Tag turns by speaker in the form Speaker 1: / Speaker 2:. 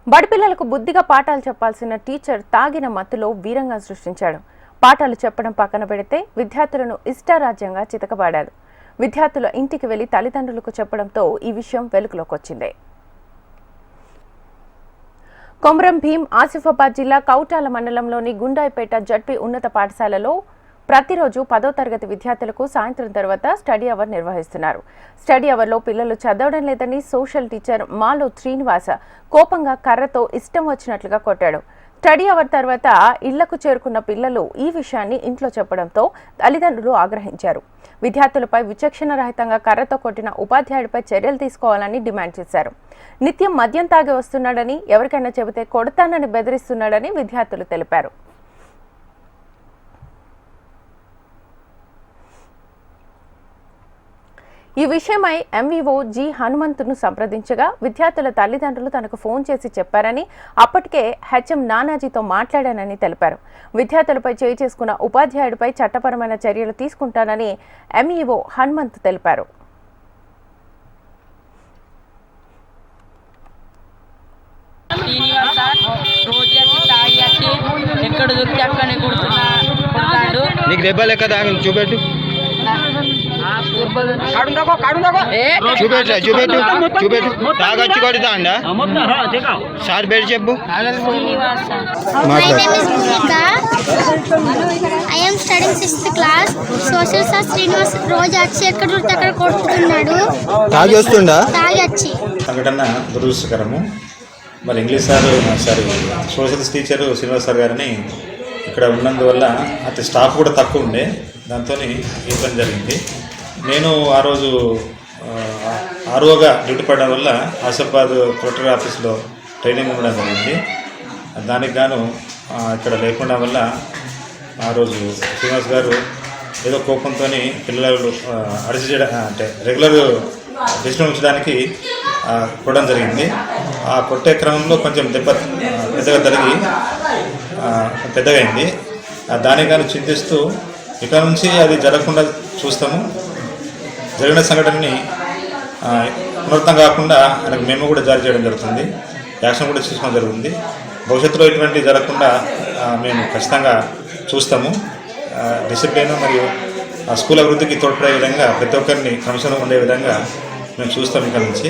Speaker 1: బడిపిల్లలకు బుద్ధిగా పాఠాలు చెప్పాల్సిన టీచర్ తాగిన మత్తులో వీరంగా సృష్టించాడు. పాఠాలు చెప్పడం పక్కన పెడితే విద్యార్థులను ఇష్టారాజ్యంగా చితకబాడాడు. విద్యార్థుల ఇంటికి వెళ్లి తల్లిదండ్రులకు చెప్పడంతో ఈ విషయం వెలుగులోకి వచ్చింది. కొమరం భీం ఆసిఫాబాద్ జిల్లా కౌటాల మండలంలోని గుండాయిపేట జడ్పీ ఉన్నత పాఠశాలలో ప్రతిరోజు 10వ తరగతి విద్యార్థులకు సాయంత్రం తర్వాత స్టడీ అవర్ నిర్వహిస్తున్నారు. స్టడీ అవర్లో పిల్లలు చదవడం లేదని సోషల్ టీచర్ మాలో శ్రీనివాస కోపంగా కర్రతో ఇష్టం వచ్చినట్లుగా కొట్టాడు. స్టడీ అవర్ తర్వాత ఇళ్లకు చేరుకున్న పిల్లలు ఈ విషయాన్ని ఇంట్లో చెప్పడంతో తల్లిదండ్రులు ఆగ్రహించారు. విద్యార్థులపై విచక్షణ రహితంగా కర్రతో కొట్టిన ఉపాధ్యాయుడిపై చర్యలు తీసుకోవాలని డిమాండ్ చేశారు. నిత్యం మద్యం తాగి వస్తున్నాడని, ఎవరికైనా చెబితే కొడతానని బెదిరిస్తున్నాడని విద్యార్థులు తెలిపారు. ఈ విషయమై ఎంవీఓ జి హనుమంతును సంప్రదించగా విద్యార్థుల తల్లిదండ్రులు తనకు ఫోన్ చేసి చెప్పారని, అప్పటికే హెచ్ఎం నానాజీతో మాట్లాడానని తెలిపారు. విద్యార్థులపై చేయి చేసుకున్న ఉపాధ్యాయుడిపై చట్టపరమైన చర్యలు తీసుకుంటానని ఎంఈఓ హనుమంత్ తెలిపారు.
Speaker 2: నీకు దెబ్బలు ఎక్కడ చూపెట్టు చూపెట్టు చూపెట్టు తాగొచ్చి కొడుతా అండ సార్ పేరు చెప్పు.
Speaker 3: సోషల్ సార్ శ్రీనివాస్ రోజు వచ్చి ఎక్కడ కొడుతున్నాడు.
Speaker 2: తాగి వస్తుండా
Speaker 4: సంఘటన దురదృష్టకరము. మరి English sir social teacher Srinivas sir గారిని ఇక్కడ ఉన్నందువల్ల అతి స్టాఫ్ కూడా తక్కువ ఉండే, దాంతో ఈ పని జరిగింది. నేను ఆ రోజు ఆర్ఓగా డ్యూటీ పడడం వల్ల ఆసిఫాబాద్ కలెక్టర్ ఆఫీస్లో ట్రైనింగ్ ఉండడం జరిగింది. దానికి గాను ఇక్కడ లేకుండా వల్ల ఆ రోజు శ్రీనివాస్ గారు ఏదో కోపంతో పిల్లలు అరెస్ట్ చేయడం అంటే రెగ్యులర్ డిసిప్లిన్ ఉంచడానికి కొట్టడం జరిగింది. ఆ కొట్టే క్రమంలో కొంచెం దెబ్బ పెద్దగా తగిలి పెద్దగా అయింది. దానికి గాను చింతిస్తూ ఇక్కడ నుంచి అది జరగకుండా చూస్తాము. జరిగిన సంఘటనని పునరుద్ధం కాకుండా ఆయనకు మేము కూడా జారీ చేయడం జరుగుతుంది, యాక్షన్ కూడా తీసుకోవడం జరుగుతుంది. భవిష్యత్తులో ఇటువంటి జరగకుండా మేము ఖచ్చితంగా చూస్తాము. డిసిప్లిన్ మరియు స్కూల్ అభివృద్ధికి తోడ్పడే విధంగా ప్రతి ఒక్కరిని క్రమశిక్షణ ఉండే విధంగా మేము చూస్తాం ఇక్కడ నుంచి.